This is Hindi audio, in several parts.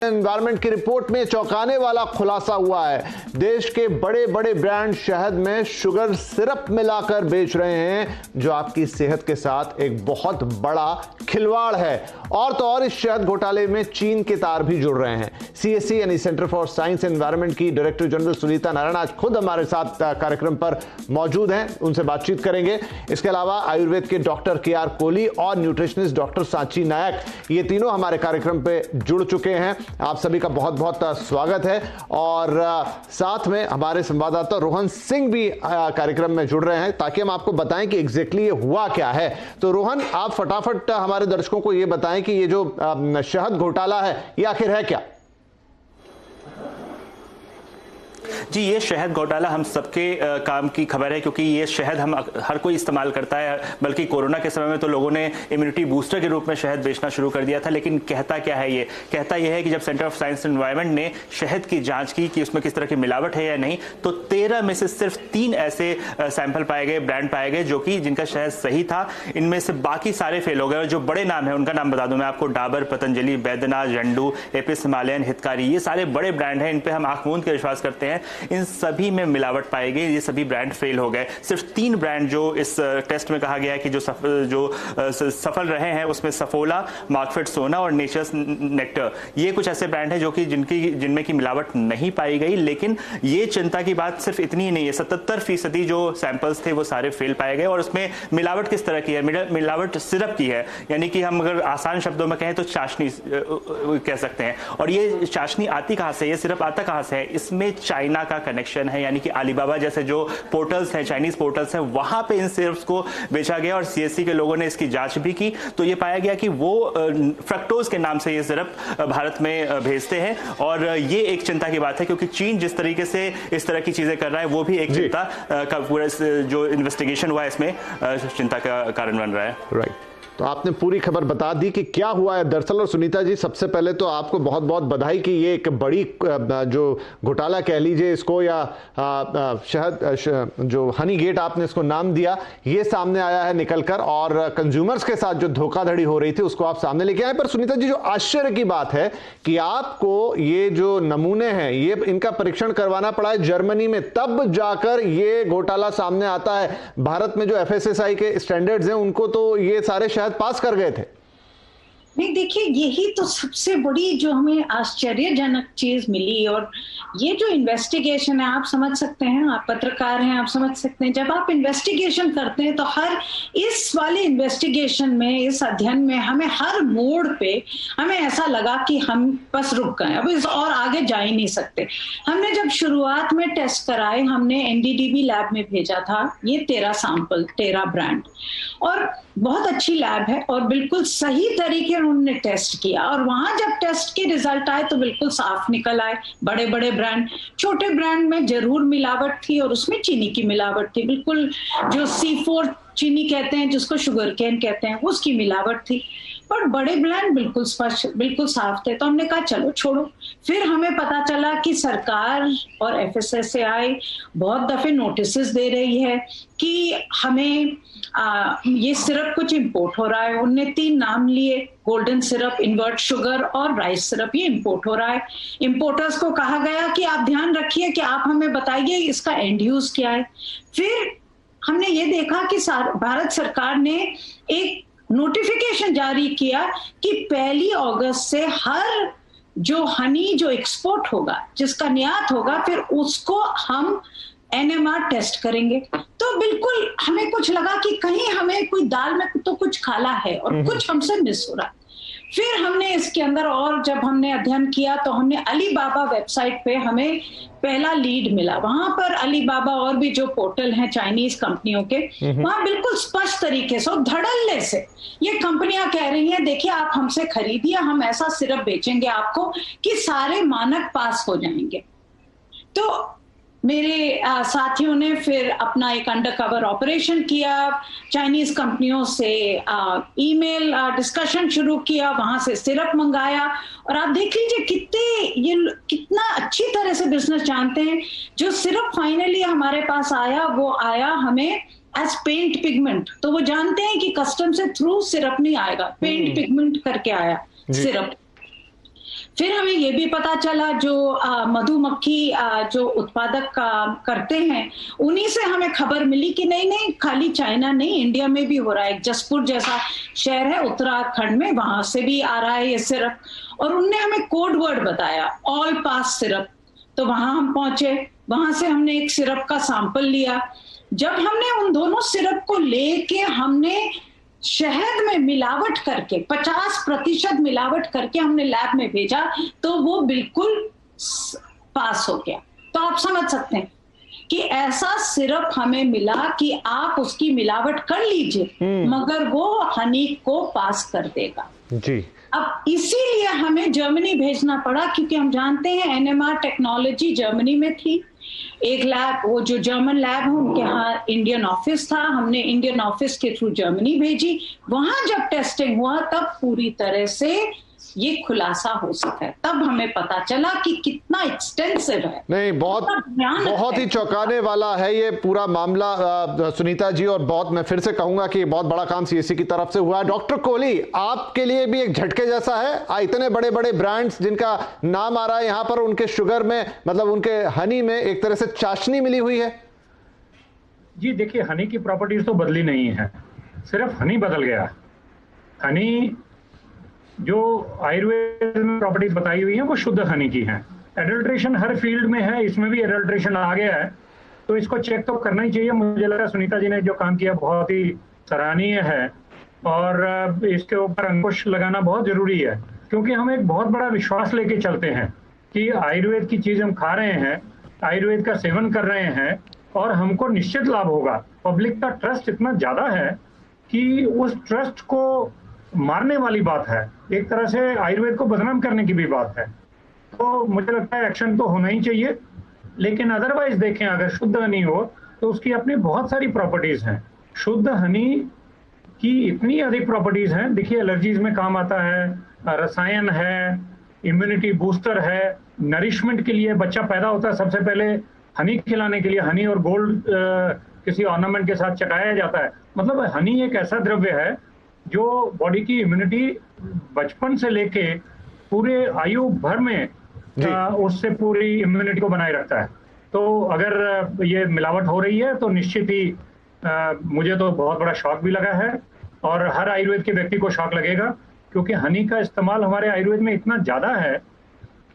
एनवायरमेंट की रिपोर्ट में चौंकाने वाला खुलासा हुआ है। देश के बड़े बड़े ब्रांड शहद में शुगर सिरप मिलाकर बेच रहे हैं, जो आपकी सेहत के साथ एक बहुत बड़ा खिलवाड़ है। और तो और इस शहद घोटाले में चीन के तार भी जुड़ रहे हैं। सीएससी यानी सेंटर फॉर साइंस एनवायरमेंट की डायरेक्टर जनरल सुनीता नारायण आज खुद हमारे साथ कार्यक्रम पर मौजूद हैं, उनसे बातचीत करेंगे। इसके अलावा आयुर्वेद के डॉक्टर KR कोहली और न्यूट्रिशनिस्ट डॉक्टर सांची नायक, ये तीनों हमारे कार्यक्रम पे जुड़ चुके हैं। आप सभी का बहुत बहुत स्वागत है। और साथ में हमारे संवाददाता रोहन सिंह भी कार्यक्रम में जुड़ रहे हैं, ताकि हम आपको बताएं कि एग्जैक्टली ये हुआ क्या है। तो रोहन, आप फटाफट हमारे दर्शकों को ये बताएं कि ये जो शहद घोटाला है, ये आखिर है क्या? जी, ये शहद घोटाला हम सबके काम की खबर है, क्योंकि ये शहद हम हर कोई इस्तेमाल करता है। बल्कि कोरोना के समय में तो लोगों ने इम्यूनिटी बूस्टर के रूप में शहद बेचना शुरू कर दिया था। लेकिन कहता क्या है ये? कहता यह है कि जब सेंटर ऑफ साइंस एनवायरनमेंट ने शहद की जांच की कि उसमें किस तरह की मिलावट है या नहीं, तो 13 में से सिर्फ 3 ऐसे सैंपल पाए गए, ब्रांड पाए गए, जो कि जिनका शहद सही था। इनमें से बाकी सारे फेल हो गए। और जो बड़े नाम है उनका नाम बता दूं मैं आपको: डाबर, पतंजलि, बैद्यनाथ, जंडू, एपिस हिमालयन, हितकारी, ये सारे बड़े ब्रांड हैं। इन पे हम आंख मूंद के विश्वास करते हैं। इन सभी में मिलावट पाई गई। ये सभी ब्रांड फेल हो गए। सिर्फ 3 ब्रांड जो इस टेस्ट में कहा गया है कि जो सफल रहे हैं, उसमें सफोला, मार्कफेट सोना और नेचर्स नेक्टर, ये कुछ ऐसे ब्रांड हैं जो कि जिनमें की मिलावट नहीं पाई गई। लेकिन ये चिंता की बात सिर्फ इतनी ही नहीं है। 77% जो सैंपल्स थे वो सारे फेल पाए गए। और उसमें मिलावट किस तरह की है? मिलावट सिरप की है, यानी कि हम अगर आसान शब्दों में कहें तो चाशनी कह सकते हैं। और ये चाशनी आती कहां से, ये सिरप आता कहां से है? इसमें चाइना का कनेक्शन है, यानी कि अलीबाबा जैसे जो पोर्टल्स हैं, चाइनीज पोर्टल्स हैं, वहां पे इन सिरप्स को बेचा गया। और सीएससी के लोगों ने इसकी जांच भी की, तो ये पाया गया कि वो फ्रक्टोज के नाम से ये सिरप भारत में भेजते हैं। और ये एक चिंता की बात है, क्योंकि चीन जिस तरीके से इस तरह की चीजें कर रहा है, वो भी एक चिंता का पूरा जो इन्वेस्टिगेशन हुआ है इसमें चिंता का कारण बन रहा है। राइट, तो आपने पूरी खबर बता दी कि क्या हुआ है दरअसल। और सुनीता जी, सबसे पहले तो आपको बहुत बहुत बधाई कि ये एक बड़ी जो घोटाला कह लीजिए इसको, या शहद जो हनी गेट आपने इसको नाम दिया, ये सामने आया है निकलकर। और कंज्यूमर्स के साथ जो धोखाधड़ी हो रही थी उसको आप सामने लेके आए। पर सुनीता जी, जो आश्चर्य की बात है कि आपको ये जो नमूने हैं, ये इनका परीक्षण करवाना पड़ा है जर्मनी में, तब जाकर ये घोटाला सामने आता है। भारत में जो FSSAI के स्टैंडर्ड्स हैं, उनको तो ये सारे शायद पास कर गए थे। नहीं, देखिए, यही तो सबसे बड़ी जो हमें आश्चर्यजनक चीज मिली। और ये जो इन्वेस्टिगेशन है, आप समझ सकते हैं, आप पत्रकार हैं, आप समझ सकते हैं, जब आप इन्वेस्टिगेशन करते हैं तो हर इस वाले इन्वेस्टिगेशन में, इस अध्ययन में हमें हर मोड़ पे हमें ऐसा लगा कि हम बस रुक गए, अब इस और आगे जा ही नहीं सकते। हमने जब शुरुआत में टेस्ट कराए, हमने NDDB लैब में भेजा था ये 13 सैंपल, 13 ब्रांड, और बहुत अच्छी लैब है और बिल्कुल सही तरीके उन्होंने टेस्ट किया। और वहां जब टेस्ट के रिजल्ट आए तो बिल्कुल साफ निकल आए। बड़े बड़े ब्रांड, छोटे ब्रांड में जरूर मिलावट थी, और उसमें चीनी की मिलावट थी, बिल्कुल जो C4 चीनी कहते हैं, जिसको शुगर केन कहते हैं, उसकी मिलावट थी। पर बड़े ब्रांड बिल्कुल स्पष्ट, बिल्कुल साफ थे। तो हमने कहा चलो छोड़ो। फिर हमें पता चला कि सरकार और FSSAI बहुत दफे नोटिस दे रही है कि हमें ये सिरप कुछ इंपोर्ट हो रहा है। उनने 3 नाम लिए: गोल्डन सिरप, इन्वर्ट शुगर और राइस सिरप, ये इंपोर्ट हो रहा है। इंपोर्टर्स को कहा गया कि आप ध्यान रखिए कि आप हमें बताइए इसका एंड यूज क्या है। फिर हमने ये देखा कि भारत सरकार ने एक नोटिफिकेशन जारी किया कि 1 अगस्त से हर जो हनी जो एक्सपोर्ट होगा, जिसका निर्यात होगा, फिर उसको हम NMR टेस्ट करेंगे। तो बिल्कुल हमें कुछ लगा कि कहीं हमें कोई दाल में तो कुछ काला है और कुछ हमसे मिस हो रहा। फिर हमने इसके अंदर, और जब हमने अध्ययन किया तो हमने अलीबाबा वेबसाइट पे हमें पहला लीड मिला। वहां पर अलीबाबा और भी जो पोर्टल हैं चाइनीज कंपनियों के, वहां बिल्कुल स्पष्ट तरीके से और धड़ल्ले से ये कंपनियां कह रही हैं, देखिए आप हमसे खरीदिए, हम ऐसा सिरप बेचेंगे आपको कि सारे मानक पास हो जाएंगे। तो मेरे साथियों ने फिर अपना एक अंडरकवर ऑपरेशन किया, चाइनीज कंपनियों से ईमेल डिस्कशन शुरू किया, वहां से सिरप मंगाया। और आप देख लीजिए ये कितना अच्छी तरह से बिजनेस जानते हैं। जो सिरप फाइनली हमारे पास आया, वो आया हमें एज पेंट पिगमेंट। तो वो जानते हैं कि कस्टम से थ्रू सिरप नहीं आएगा, पेंट पिगमेंट करके आया सिरप। फिर हमें ये भी पता चला जो मधुमक्खी जो उत्पादक करते हैं, उन्हीं से हमें खबर मिली कि नहीं नहीं, खाली चाइना नहीं, इंडिया में भी हो रहा है। जसपुर जैसा शहर है उत्तराखंड में, वहां से भी आ रहा है ये सिरप। और उनने हमें कोड वर्ड बताया, ऑल पास सिरप। तो वहां हम पहुंचे, वहां से हमने एक सिरप का सैंपल लिया। जब हमने उन दोनों सिरप को लेके हमने शहद में मिलावट करके 50% मिलावट करके हमने लैब में भेजा, तो वो बिल्कुल पास हो गया। तो आप समझ सकते हैं कि ऐसा सिरप हमें मिला कि आप उसकी मिलावट कर लीजिए मगर वो हनी को पास कर देगा जी। अब इसीलिए हमें जर्मनी भेजना पड़ा, क्योंकि हम जानते हैं एनएमआर टेक्नोलॉजी जर्मनी में थी। एक लैब, वो जो जर्मन लैब है उनके यहाँ इंडियन ऑफिस था, हमने इंडियन ऑफिस के थ्रू जर्मनी भेजी। वहां जब टेस्टिंग हुआ तब पूरी तरह से ये खुलासा हो सका। तब हमें पता चला कि कितना एक्सटेंसिव है। नहीं, बहुत ही चौंकाने वाला है ये पूरा मामला सुनीता जी, और बहुत, मैं फिर से कहूंगा कि बहुत बड़ा काम सीएससी की तरफ से हुआ है। डॉक्टर कोहली, आपके लिए भी एक झटके जैसा है? इतने बड़े बड़े ब्रांड्स जिनका नाम आ रहा है यहाँ पर, उनके शुगर में, मतलब उनके हनी में एक तरह से चाशनी मिली हुई है। जी देखिए, हनी की प्रॉपर्टीज तो बदली नहीं है, सिर्फ हनी बदल गया। हनी जो आयुर्वेद में प्रॉपर्टीज बताई हुई हैं वो शुद्ध हनी की हैं। एडल्ट्रेशन हर फील्ड में है, इसमें भी एडल्ट्रेशन आ गया है, तो इसको चेक तो करना ही चाहिए। मुझे लगा सुनीता जी ने जो काम किया बहुत ही सराहनीय है, और इसके ऊपर अंकुश लगाना बहुत जरूरी है, क्योंकि हम एक बहुत बड़ा विश्वास लेके चलते हैं कि आयुर्वेद की चीज हम खा रहे हैं, आयुर्वेद का सेवन कर रहे हैं और हमको निश्चित लाभ होगा। पब्लिक का ट्रस्ट इतना ज्यादा है कि उस ट्रस्ट को मारने वाली बात है, एक तरह से आयुर्वेद को बदनाम करने की भी बात है। तो मुझे लगता है एक्शन तो होना ही चाहिए, लेकिन अदरवाइज देखें, अगर शुद्ध हनी हो तो उसकी अपनी बहुत सारी प्रॉपर्टीज हैं। शुद्ध हनी की इतनी अधिक प्रॉपर्टीज हैं। देखिए, एलर्जीज में काम आता है, रसायन है, इम्यूनिटी बूस्टर है, नरिशमेंट के लिए बच्चा पैदा होता है सबसे पहले हनी खिलाने के लिए हनी और गोल्ड किसी ऑर्नामेंट के साथ चटाया जाता है। मतलब हनी एक ऐसा द्रव्य है जो बॉडी की इम्यूनिटी बचपन से लेके पूरे आयु भर में उससे पूरी इम्यूनिटी को बनाए रखता है। तो अगर ये मिलावट हो रही है तो निश्चित ही मुझे तो बहुत बड़ा शॉक भी लगा है, और हर आयुर्वेद के व्यक्ति को शॉक लगेगा, क्योंकि हनी का इस्तेमाल हमारे आयुर्वेद में इतना ज्यादा है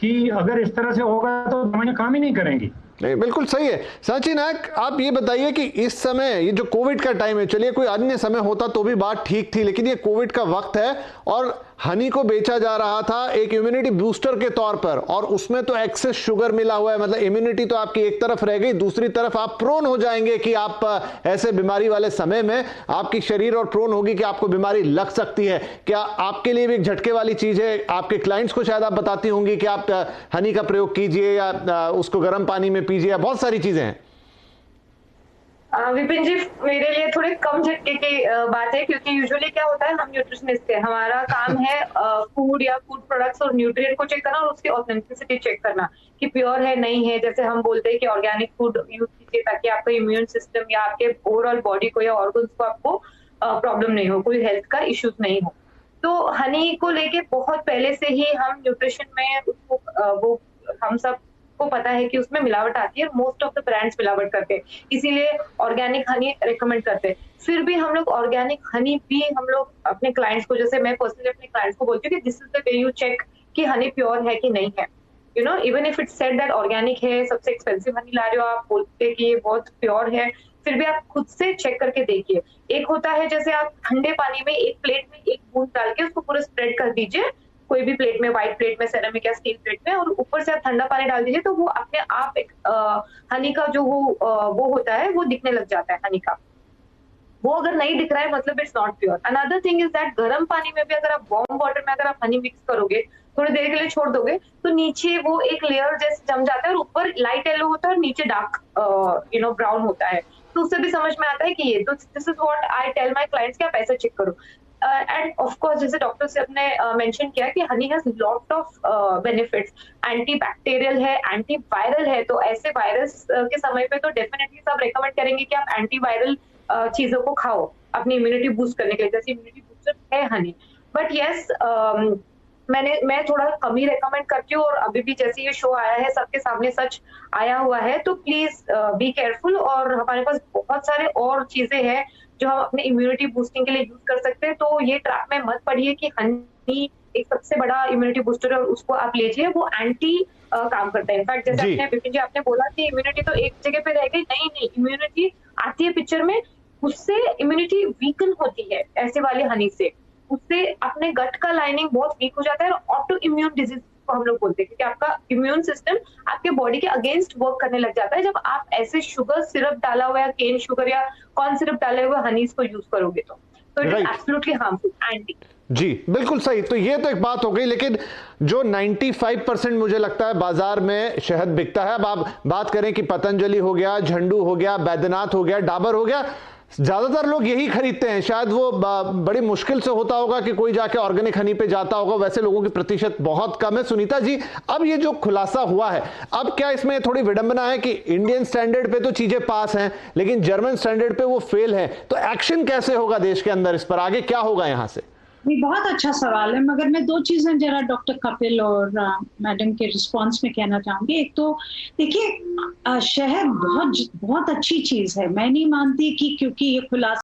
कि अगर इस तरह से होगा तो दवाइयां काम ही नहीं करेंगी। नहीं, बिल्कुल सही है। सांची नायक, आप ये बताइए कि इस समय ये जो कोविड का टाइम है, चलिए कोई अन्य समय होता तो भी बात ठीक थी, लेकिन ये कोविड का वक्त है और हनी को बेचा जा रहा था एक इम्यूनिटी बूस्टर के तौर पर, और उसमें तो एक्सेस शुगर मिला हुआ है। मतलब इम्यूनिटी तो आपकी एक तरफ रह गई, दूसरी तरफ आप प्रोन हो जाएंगे कि आप ऐसे बीमारी वाले समय में आपकी शरीर और प्रोन होगी कि आपको बीमारी लग सकती है। क्या आपके लिए भी एक झटके वाली चीज है? आपके क्लाइंट्स को शायद आप बताती होंगी कि आप हनी का प्रयोग कीजिए या उसको गर्म पानी में पीजिए, या बहुत सारी चीजें हैं। विपिन जी, मेरे लिए थोड़े कम झटके की बात है, क्योंकि यूजुअली क्या होता है, हम न्यूट्रिशनिस्ट हैं, हमारा काम है फूड या फूड प्रोडक्ट्स और न्यूट्रिएंट को चेक करना और उसकी ऑथेंटिसिटी चेक करना कि प्योर है नहीं है। जैसे हम बोलते हैं कि ऑर्गेनिक फूड यूज कीजिए ताकि आपका इम्यून सिस्टम या आपके ओवरऑल बॉडी को या ऑर्गन्स को आपको प्रॉब्लम नहीं हो, कोई हेल्थ का इश्यूज नहीं हो। तो हनी को लेके बहुत पहले से ही हम न्यूट्रिशन में उसको वो हम सब को पता है कि उसमें मिलावट आती है, मोस्ट ऑफ द ब्रांड्स मिलावट करते हैं, इसीलिए ऑर्गेनिक हनी रेकमेंड करते हैं। फिर भी हम लोग ऑर्गेनिक हनी भी हम लोग अपने क्लाइंट्स को, जैसे मैं पर्सनली अपने क्लाइंट्स को बोलती हूँ कि this is the way you check कि हनी प्योर है कि नहीं है। You know, even if it's said that organic है, सबसे एक्सपेंसिव हनी ला रहे हो आप, बोलते हैं कि ये बहुत प्योर है, फिर भी आप खुद से चेक करके देखिए। एक होता है जैसे आप ठंडे पानी में एक प्लेट में एक बूंद डाल के उसको पूरा स्प्रेड कर दीजिए, कोई भी प्लेट में, व्हाइट प्लेट में, सेरेमिक या स्टील प्लेट में, और ऊपर से आप ठंडा पानी डाल दीजिए, तो वो अपने आप एक हनी का जो वो होता है वो दिखने लग जाता है हनी का। वो अगर नहीं दिख रहा है मतलब it's not pure. Another thing is that गर्म पानी में भी अगर आप वार्म वाटर में अगर आप हनी मिक्स करोगे, थोड़ी देर के लिए छोड़ दोगे, तो नीचे वो एक लेयर जैसे जम जाता है और ऊपर लाइट येलो होता है और नीचे डार्क ब्राउन होता है। तो उससे भी समझ में आता है कि ये, तो this is what I tell my clients कि आप ऐसा चेक करो। एंड ऑफ कोर्स जैसे डॉक्टर से अपने मेंशन किया कि honey has lot of benefits, antibacterial है, एंटी वायरल है, तो ऐसे वायरस के समय पे तो डेफिनेटली सब रेकमेंड करेंगे कि आप एंटी वायरल चीजों को खाओ अपनी इम्यूनिटी बूस्ट करने के लिए, जैसे इम्यूनिटी बूस्टर है हनी। बट यस, मैं थोड़ा कम ही रेकमेंड करती हूँ, और अभी भी जैसे ये शो आया है सबके सामने सच आया हुआ है, तो प्लीज बी केयरफुल। और हमारे पास बहुत सारे और चीजें हैं जो हम अपने इम्यूनिटी बूस्टिंग के लिए यूज कर सकते हैं, तो ये ट्रैप में मत पड़िए कि हनी एक सबसे बड़ा इम्यूनिटी बूस्टर है और उसको आप लीजिए, वो एंटी काम करता है। इनफैक्ट जैसे आपने विपिन जी आपने बोला कि इम्यूनिटी तो एक जगह पे रह गई, नहीं, इम्यूनिटी आती है पिक्चर में, उससे इम्यूनिटी वीकन होती है ऐसे वाले हनी से, उससे अपने गट का लाइनिंग बहुत वीक हो जाता है, और ऑटो इम्यून डिजीज को हम लोग बोलते हैं, क्योंकि आपका इम्यून सिस्टम आपके बॉडी के अगेंस्ट वर्क करने लग जाता है जब आप ऐसे शुगर सिरप डाला हुआ या केन शुगर या कॉर्न सिरप डाले हुए हनीज को यूज करोगे तो it is absolutely harmful aunty. जी बिल्कुल सही। तो ये तो एक बात हो गई, लेकिन जो 95% मुझे लगता है बाजार में शहद बिकता है, अब आप बात करें कि पतंजलि हो गया, झंडू हो गया, बैद्यनाथ हो गया, डाबर हो गया, ज्यादातर लोग यही खरीदते हैं। शायद वो बड़ी मुश्किल से होता होगा कि कोई जाके ऑर्गेनिक हनी पे जाता होगा, वैसे लोगों की प्रतिशत बहुत कम है। सुनीता जी, अब ये जो खुलासा हुआ है, अब क्या इसमें थोड़ी विडंबना है कि इंडियन स्टैंडर्ड पे तो चीजें पास हैं लेकिन जर्मन स्टैंडर्ड पे वो फेल है, तो एक्शन कैसे होगा देश के अंदर इस पर, आगे क्या होगा यहां से? ये बहुत अच्छा सवाल है, मगर मैं दो चीजें जरा डॉक्टर कपिल और मैडम के रिस्पांस में कहना चाहूंगी। एक तो देखिए, शहद बहुत अच्छी चीज है, मैं नहीं मानती कि क्योंकि ये खुलासा